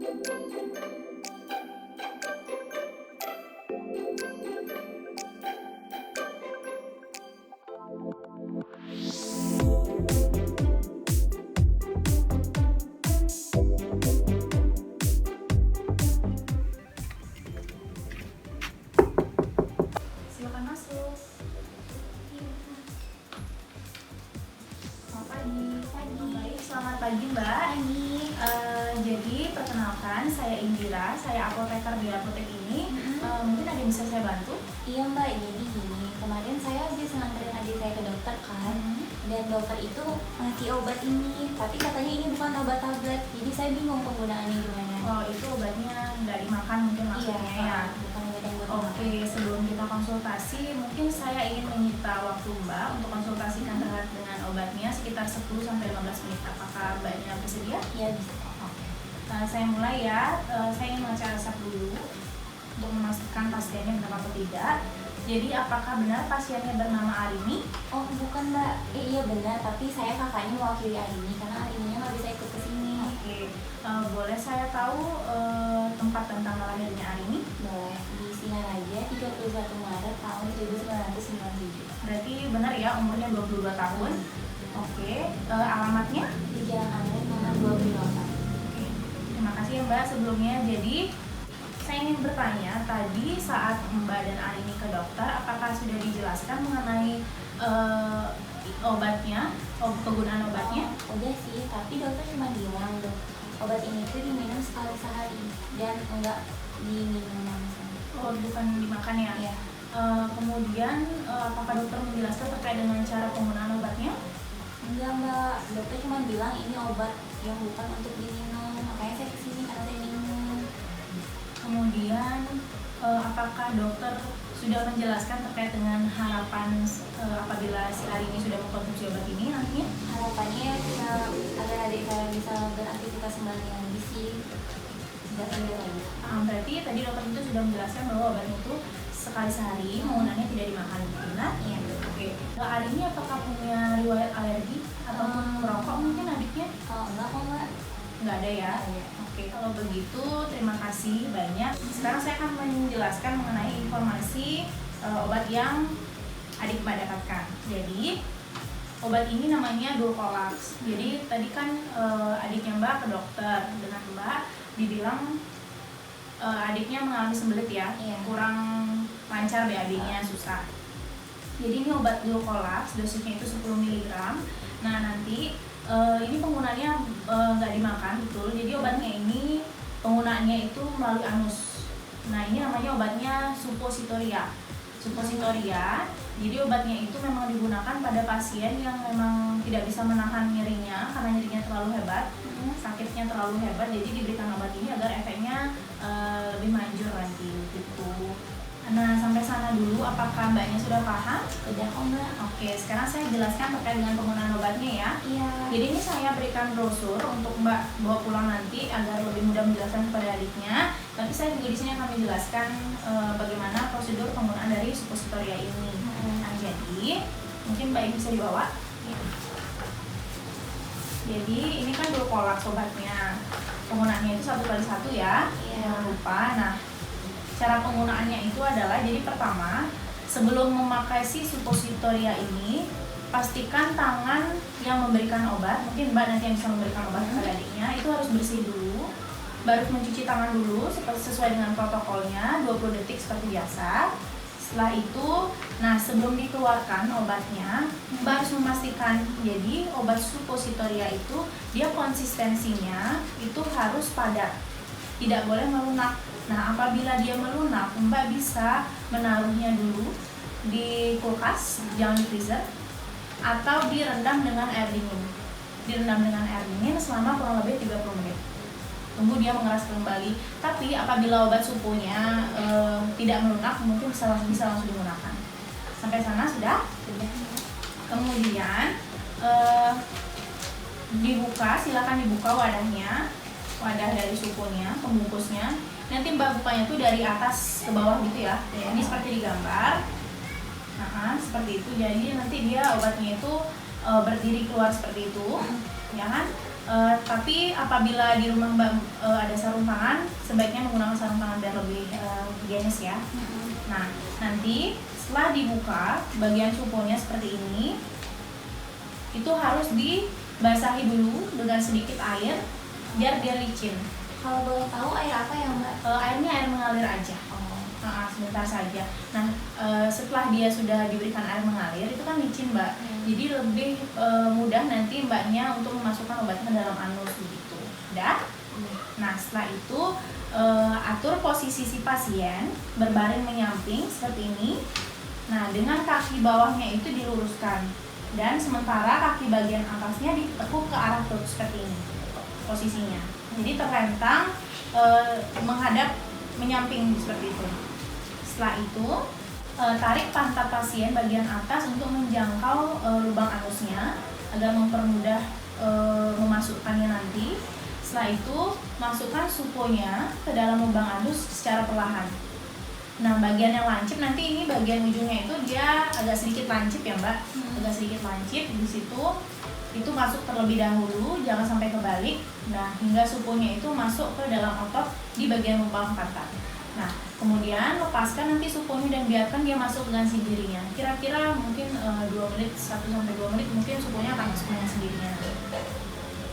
Silakan masuk. Selamat pagi. Baik, selamat pagi Mbak. Jadi perkenalkan, saya Indira, saya apoteker di apotek ini. Mungkin ada yang bisa saya bantu? Iya Mbak, jadi gini, kemarin saya habis nganterin adik saya ke dokter kan, dan dokter itu ngasih obat ini, tapi katanya ini bukan obat tablet, jadi saya bingung penggunaannya gimana. Oh, itu obatnya nggak dimakan mungkin maksudnya ya? Bukan obat yang buat Oke, sebelum kita konsultasi, mungkin saya ingin menyita waktu Mbak untuk konsultasikan terkait dengan obatnya sekitar 10-15 menit. Apakah Mbaknya bersedia? Ya bisa. Oke. Saya mulai ya. Saya ingin mengecek resep dulu untuk memastikan pasiennya benar atau tidak. Jadi apakah benar pasiennya bernama Arini? Oh bukan Mbak, iya benar, tapi saya kakaknya mewakili Arini karena Arininya nggak bisa ikut ke sini. Oke. Boleh saya tahu tempat dan tanggal lahirnya Arini? Boleh, di Singaraja 31 Maret tahun 1997. Berarti benar ya, umurnya 22 tahun. Oke. Alamatnya? Di Jalan Amret nomor 28. Oke. Terima kasih ya Mbak sebelumnya. Jadi saya ingin bertanya, tadi saat Mbak dan Arini ke dokter, apakah sudah dijelaskan mengenai obatnya, kegunaan obatnya? Udah sih, tapi dokter cuma bilang dok, obat ini tuh diminum sekali sehari dan enggak diminum langsung. Oh, bukan dimakan ya? Iya. Kemudian apakah dokter menjelaskan terkait dengan cara penggunaan obatnya? Enggak mbak, dokter cuma bilang ini obat yang bukan untuk diminum, makanya saya kesini karena saya minum. Kemudian apakah dokter sudah menjelaskan terkait dengan harapan apabila si Arini sudah mengkonsumsi obat ini nantinya? Harapannya bisa agar adik saya bisa beraktivitas kembali lagi sih, tidak sendiri lagi. Berarti tadi dokter itu sudah menjelaskan bahwa obat itu sekali sehari, penggunaannya tidak dimakan, benar? Iya. Oke. Arini apakah punya riwayat alergi ataupun merokok mungkin adiknya? Kalau enggak kok mbak. Nggak ada ya? Iya. Oke, kalau begitu terima kasih banyak. Sekarang saya akan menjelaskan mengenai informasi obat yang adik Mbak dapatkan. Jadi obat ini namanya Dulcolax. Jadi tadi kan adiknya Mbak ke dokter dengan Mbak dibilang adiknya mengalami sembelit ya, Iya. kurang lancar BAB-nya, susah. Jadi ini obat Dulcolax, dosisnya itu 10 mg. Nah nanti ini penggunaannya nggak dimakan, betul. Jadi obatnya ini penggunaannya itu melalui anus. Nah ini namanya obatnya suppositoria. Jadi obatnya itu memang digunakan pada pasien yang memang tidak bisa menahan nyerinya karena nyerinya terlalu hebat, sakitnya terlalu hebat. Jadi diberikan obat ini agar efeknya lebih manjur nanti gitu. Nah sampai sana dulu, apakah Mbaknya sudah paham? Udah kok mbak. Oke, sekarang saya jelaskan terkait dengan penggunaan obatnya ya. Iya. Jadi ini saya berikan brosur untuk Mbak bawa pulang nanti agar lebih mudah menjelaskan kepada adiknya. Tapi saya juga di sini akan menjelaskan bagaimana prosedur penggunaan dari suppositoria ini. Nah, jadi mungkin Mbak bisa dibawa. Iya. Jadi ini kan Dulcolax obatnya. Penggunaannya itu 1 kali 1 ya. Iya. Jangan lupa. Nah, cara penggunaannya itu adalah, jadi pertama, sebelum memakai si suppositoria ini, pastikan tangan yang memberikan obat, mungkin Mbak nanti yang bisa memberikan obat kepada adiknya, itu harus bersih dulu. Baru mencuci tangan dulu sesuai dengan protokolnya, 20 detik seperti biasa. Setelah itu, nah sebelum dikeluarkan obatnya, Mbak harus memastikan, jadi obat suppositoria itu dia konsistensinya itu harus padat, tidak boleh melunak. Nah apabila dia melunak, Mbak bisa menaruhnya dulu di kulkas, jangan di freezer, atau direndam dengan air dingin. Direndam dengan air dingin selama kurang lebih 30 menit. Tunggu dia mengeras kembali. Tapi apabila obat supunya tidak melunak, mungkin bisa langsung digunakan. Sampai sana sudah? Sudah. Kemudian dibuka, silakan dibuka wadahnya, wadah dari supunya, pembungkusnya. Nanti Mbak bukanya tuh dari atas ke bawah gitu ya. Ini seperti digambar. Nah, seperti itu. Jadi nanti dia obatnya itu berdiri keluar seperti itu, ya kan? Tapi apabila di rumah Mbak ada sarung tangan, sebaiknya menggunakan sarung tangan biar lebih higienis ya. Nah, nanti setelah dibuka bagian suponya seperti ini, itu harus dibasahi dulu dengan sedikit air biar dia licin. Kalau boleh tahu air apa ya Mbak? Airnya air mengalir aja. Sebentar saja. Nah, setelah dia sudah diberikan air mengalir, itu kan licin Mbak. Jadi lebih mudah nanti Mbaknya untuk memasukkan obatnya ke dalam anus begitu. Udah? Nah, setelah itu atur posisi si pasien berbaring menyamping seperti ini. Nah, dengan kaki bawahnya itu diluruskan dan sementara kaki bagian atasnya ditekuk ke arah perut seperti ini posisinya. Jadi terlentang menghadap menyamping seperti itu. Setelah itu tarik pantat pasien bagian atas untuk menjangkau lubang anusnya agar mempermudah memasukkannya nanti. Setelah itu masukkan suponya ke dalam lubang anus secara perlahan. Nah, bagian yang lancip nanti ini bagian ujungnya itu dia agak sedikit lancip ya Mbak, agak sedikit lancip di situ. Itu masuk terlebih dahulu, jangan sampai kebalik. Nah, hingga suponya itu masuk ke dalam otot di bagian lubang pantat. Nah, kemudian lepaskan nanti suponya dan biarkan dia masuk dengan sendirinya. Kira-kira mungkin 2 menit, 1-2 menit mungkin suponya akan masuk dengan sendirinya.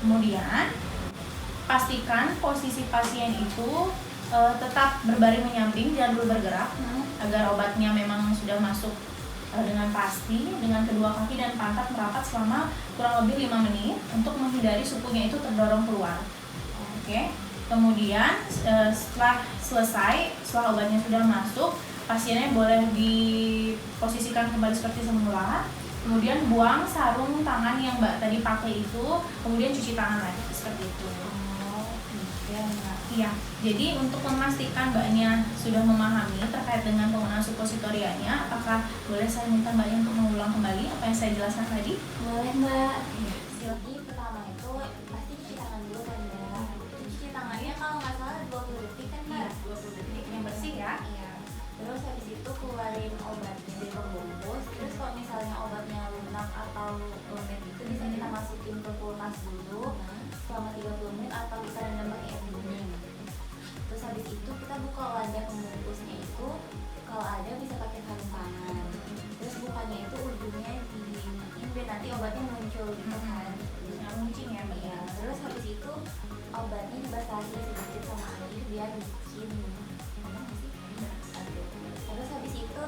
Kemudian pastikan posisi pasien itu tetap berbaring menyamping, jangan dulu bergerak, agar obatnya memang sudah masuk dengan pasti, dengan kedua kaki dan pantat merapat selama kurang lebih 5 menit untuk menghindari supunya itu terdorong keluar. Oke. Kemudian setelah selesai, setelah obatnya sudah masuk, pasiennya boleh diposisikan kembali seperti semula. Kemudian buang sarung tangan yang Mbak tadi pakai itu, kemudian cuci tangan lagi seperti itu. Iya. Jadi untuk memastikan Mbaknya sudah memahami terkait dengan penggunaan suppositorianya, apakah boleh saya minta Mbaknya untuk mengulang kembali apa yang saya jelaskan tadi? Boleh Mbak. Jadi pertama itu pasti cuci tangan dulu kan Mbak. Cuci tangannya kalau nggak salah 20 detik kan Mbak? 20 detik yang bersih ya. Iya. Terus habis itu keluarin obatnya dari pembungkus. Terus kalau misalnya obatnya lunak atau lumet itu bisa kita masukin ke kulkas dulu selama 30 menit atau kita rendam pakai air dingin. Terus habis itu kita buka wadah pembungkusnya itu, kalau ada bisa pakai sarung tangan. Terus bukanya itu ujungnya diinin biar nanti obatnya muncul gitu kan. Runcing ya Mbak. Iya. Terus habis itu obatnya dibasahi sedikit sama air biar licin. Terus habis itu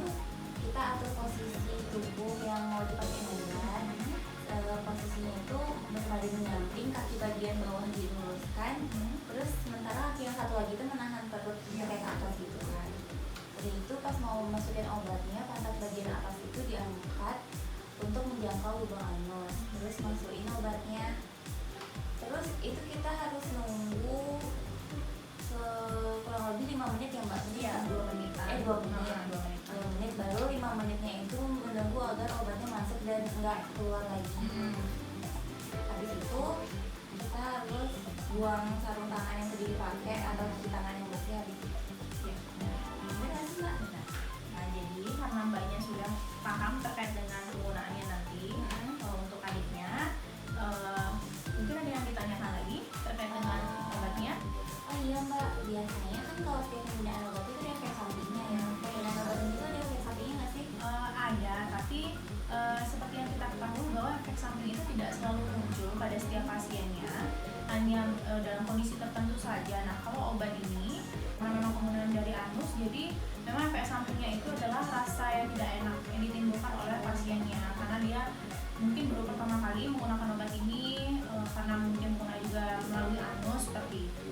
kita atur posisi tubuh yang mau dipakai obat. Posisinya itu berbaring menyamping, kaki bagian bawah diluruskan. Terus sementara kaki yang satu lagi itu menahan perut sampai ke atas gitu kan. Jadi itu pas mau masukin obatnya, pantat bagian atas itu diangkat untuk menjangkau lubang anus. Terus masukin obatnya. Terus itu kita harus nunggu kurang lebih 5 menit ya Mbak? Iya, 2 menit. 2 menit. 2 menit baru 5 menitnya itu menunggu agar obatnya masuk dan nggak keluar lagi. Habis itu kita harus buang sarung tangan yang tadi dipakai atau cuci tangan yang bersih habis itu. Benar sih Mbak? Nah, jadi karena Mbaknya sudah paham terkait dengan penggunaannya nanti untuk adiknya, mungkin ada yang ditanyakan lagi terkait dengan obatnya? Oh iya Mbak, biasanya kan kalau setiap penggunaan obat itu ada efek sampingnya ya. Penggunaan obat itu ada efek sampingnya nggak sih? Ada, tapi seperti yang kita ketahui bahwa efek samping itu tidak selalu muncul pada setiap pasiennya, hanya dalam kondisi tertentu saja. Nah, kalau obat ini karena memang penggunaan dari anus, jadi memang efek sampingnya itu adalah rasa yang tidak enak yang ditimbulkan oleh pasiennya karena dia mungkin baru pertama kali menggunakan obat ini, karena mungkin pernah juga melalui anus seperti itu.